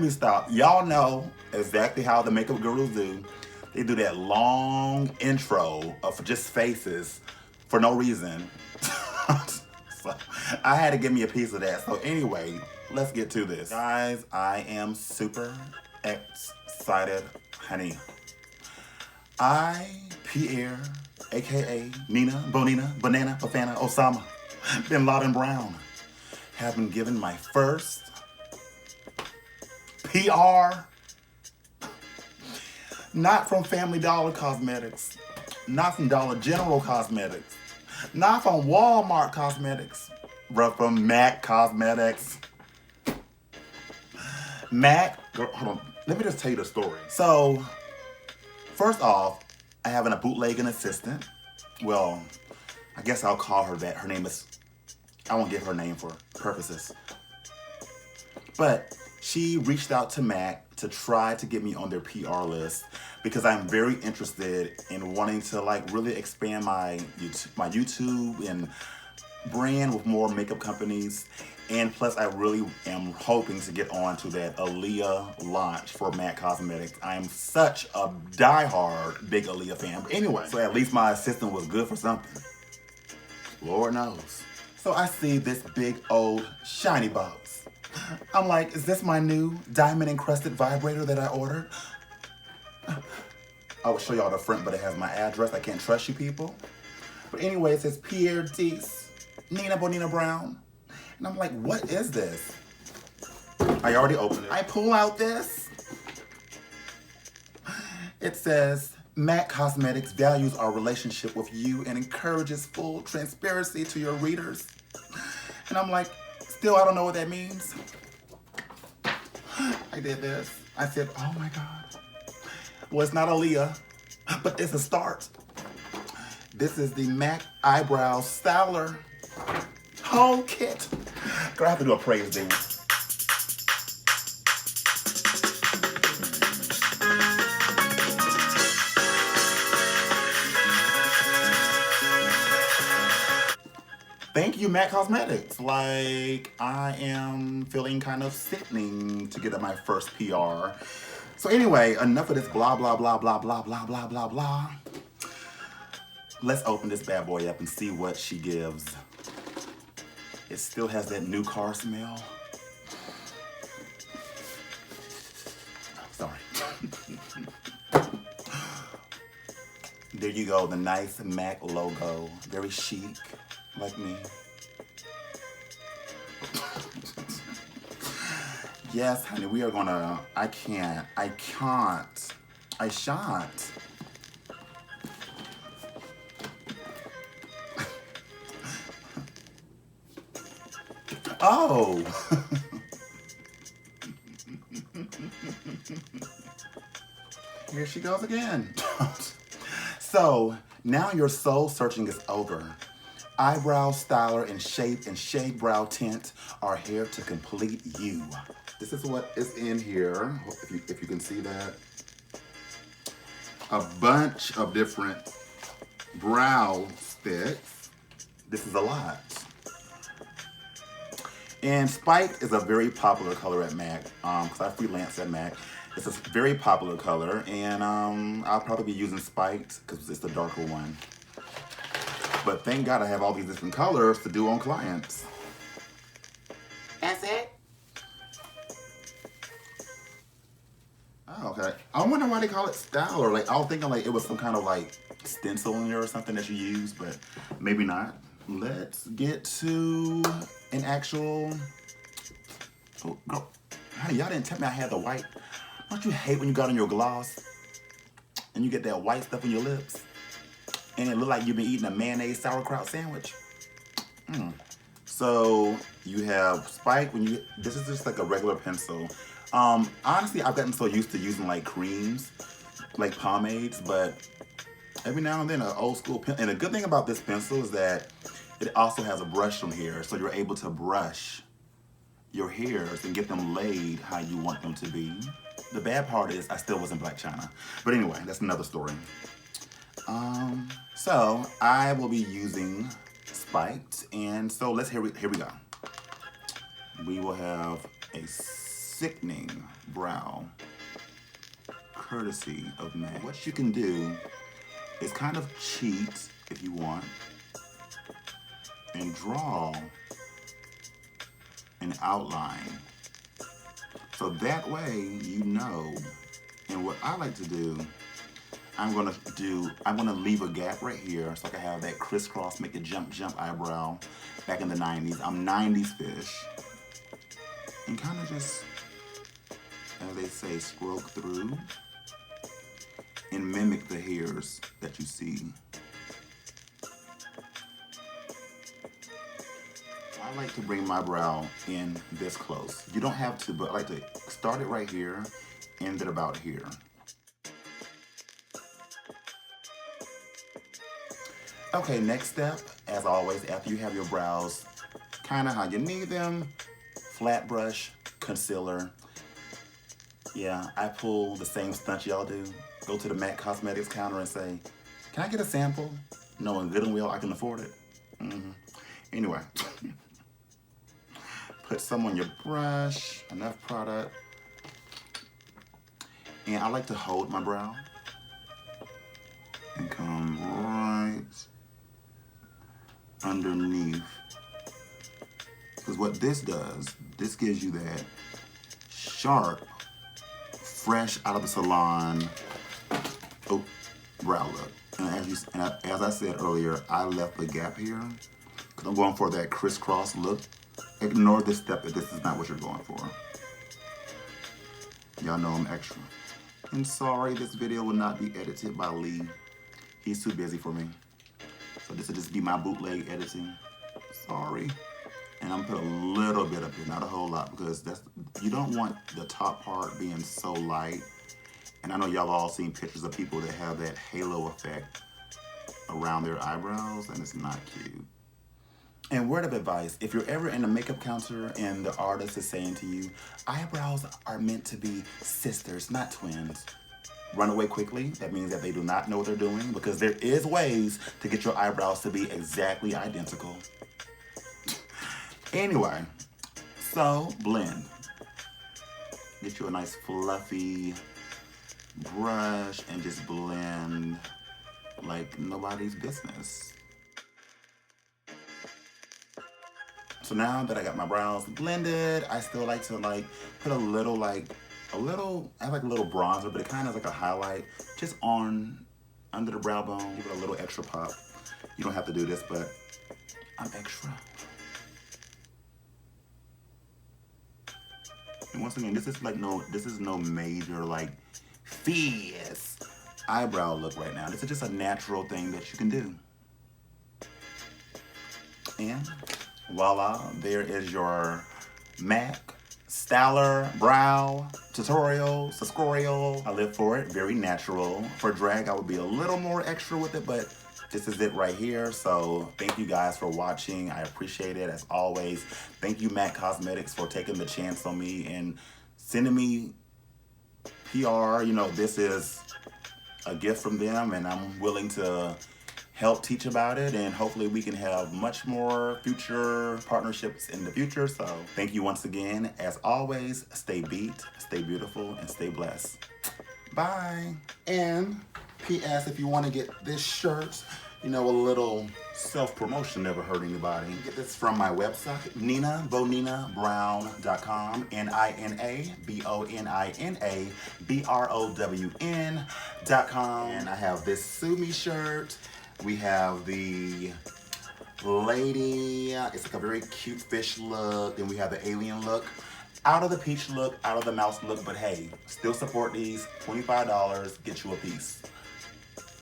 me stop. Y'all know exactly how the makeup gurus do. They do that long intro of just faces for no reason. So I had to give me a piece of that. So anyway, let's get to this. Guys, I am super excited, honey. I, Pierre, aka Nina, Bonina, Banana, Bafana, Osama, Bin Laden Brown, have been given my first PR, not from Family Dollar Cosmetics, not from Dollar General Cosmetics, not from Walmart Cosmetics, but from MAC Cosmetics. MAC, girl, hold on, let me just tell you the story. So, first off, I have a bootlegging assistant. Well, I guess I'll call her that. Her name is, I won't give her name for purposes. But she reached out to MAC to try to get me on their PR list because I'm very interested in wanting to like really expand my YouTube and brand with more makeup companies. And plus, I really am hoping to get on to that Aaliyah launch for MAC Cosmetics. I am such a diehard big Aaliyah fan. But anyway, so at least my assistant was good for something. Lord knows. So I see this big old shiny box. I'm like, is this my new diamond encrusted vibrator that I ordered? I will show y'all the front, but it has my address. I can't trust you people. But anyway, it says Pierre Dees, Nina Bonina Brown. And I'm like, what is this? I already opened it. I pull out this. It says, MAC Cosmetics values our relationship with you and encourages full transparency to your readers. And I'm like, still, I don't know what that means. I did this. I said, oh my God. Well, it's not Aaliyah, but it's a start. This is the MAC Eyebrow Styler whole kit. Girl, I have to do a praise dance. Thank you, MAC Cosmetics. Like, I am feeling kind of sickening to get at my first PR. So anyway, enough of this blah, blah, blah, blah, blah, blah, blah, blah, blah. Let's open this bad boy up and see what she gives. It still has that new car smell. Sorry. There you go, the nice MAC logo. Very chic, like me. Yes, honey, we are gonna, I shan't. Oh. Here she goes again. So, now your soul searching is over. Eyebrow styler and shape and shade brow tint are here to complete you. This is what is in here, if you can see that. A bunch of different brow sticks. This is a lot. And Spiked is a very popular color at MAC, because I freelance at MAC. It's a very popular color, and I'll probably be using Spiked because it's the darker one. But thank God I have all these different colors to do on clients. That's it. Oh, okay. I wonder why they call it Styler. Like, I was thinking like it was some kind of like stencil in there or something that you use, but maybe not. Let's get to an actual. Oh, girl. Honey, y'all didn't tell me I had the white. Don't you hate when you got on your gloss and you get that white stuff on your lips and it look like you've been eating a mayonnaise sauerkraut sandwich? So you have Spike. This is just like a regular pencil. Honestly, I've gotten so used to using like creams, like pomades, but every now and then an old school pen. And the good thing about this pencil is that it also has a brush on here, so you're able to brush your hairs and get them laid how you want them to be. The bad part is I still was in Black China. But anyway, that's another story. So I will be using Spiked, and so here we go. We will have a sickening brow, courtesy of MAC. What you can do is kind of cheat, if you want, and draw an outline. So that way you know. And what I like to do, I'm gonna leave a gap right here so I can have that crisscross, make it jump eyebrow back in the 90s. I'm 90s fish. And kind of just, as they say, stroke through and mimic the hairs that you see. I like to bring my brow in this close. You don't have to, but I like to start it right here, end it about here. Okay, next step, as always, after you have your brows kind of how you need them, flat brush, concealer. Yeah, I pull the same stunt y'all do. Go to the MAC Cosmetics counter and say, can I get a sample? Knowing good and well I can afford it. Anyway, put some on your brush, enough product. And I like to hold my brow and come right underneath. Because what this does, this gives you that sharp, fresh out of the salon brow look. And as I said earlier, I left the gap here because I'm going for that crisscross look. Ignore this step if this is not what you're going for. Y'all know I'm extra. And sorry, this video will not be edited by Lee. He's too busy for me. So this will just be my bootleg editing. Sorry. And I'm gonna put a little bit up here, not a whole lot, because you don't want the top part being so light. And I know y'all all seen pictures of people that have that halo effect around their eyebrows, and it's not cute. And word of advice, if you're ever in a makeup counter and the artist is saying to you, eyebrows are meant to be sisters, not twins, run away quickly. That means that they do not know what they're doing, because there is ways to get your eyebrows to be exactly identical. Anyway, so blend. Get you a nice fluffy brush and just blend like nobody's business. So now that I got my brows blended, I still like to put I have like a little bronzer, but it kind of like a highlight just on under the brow bone. Give it a little extra pop. You don't have to do this, but I'm extra. And once again, this is no major fierce eyebrow look right now. This is just a natural thing that you can do. And voila, there is your MAC Styler brow tutorial. I live for it, very natural. For drag, I would be a little more extra with it, but this is it right here. So thank you guys for watching. I appreciate it as always. Thank you, MAC Cosmetics, for taking the chance on me and sending me PR. You know, this is a gift from them, and I'm willing to help teach about it, and hopefully we can have much more future partnerships in the future. So thank you once again. As always, stay beat, stay beautiful, and stay blessed. Bye. And P.S. if you want to get this shirt, you know, a little self-promotion never hurt anybody. Get this from my website, NinaBoninaBrown.com, NinaBoninaBrown.com. And I have this Sue Me shirt. We have the lady, it's like a very cute fish look. Then we have the alien look. Out of the peach look, out of the mouse look, but hey, still support these. $25, get you a piece.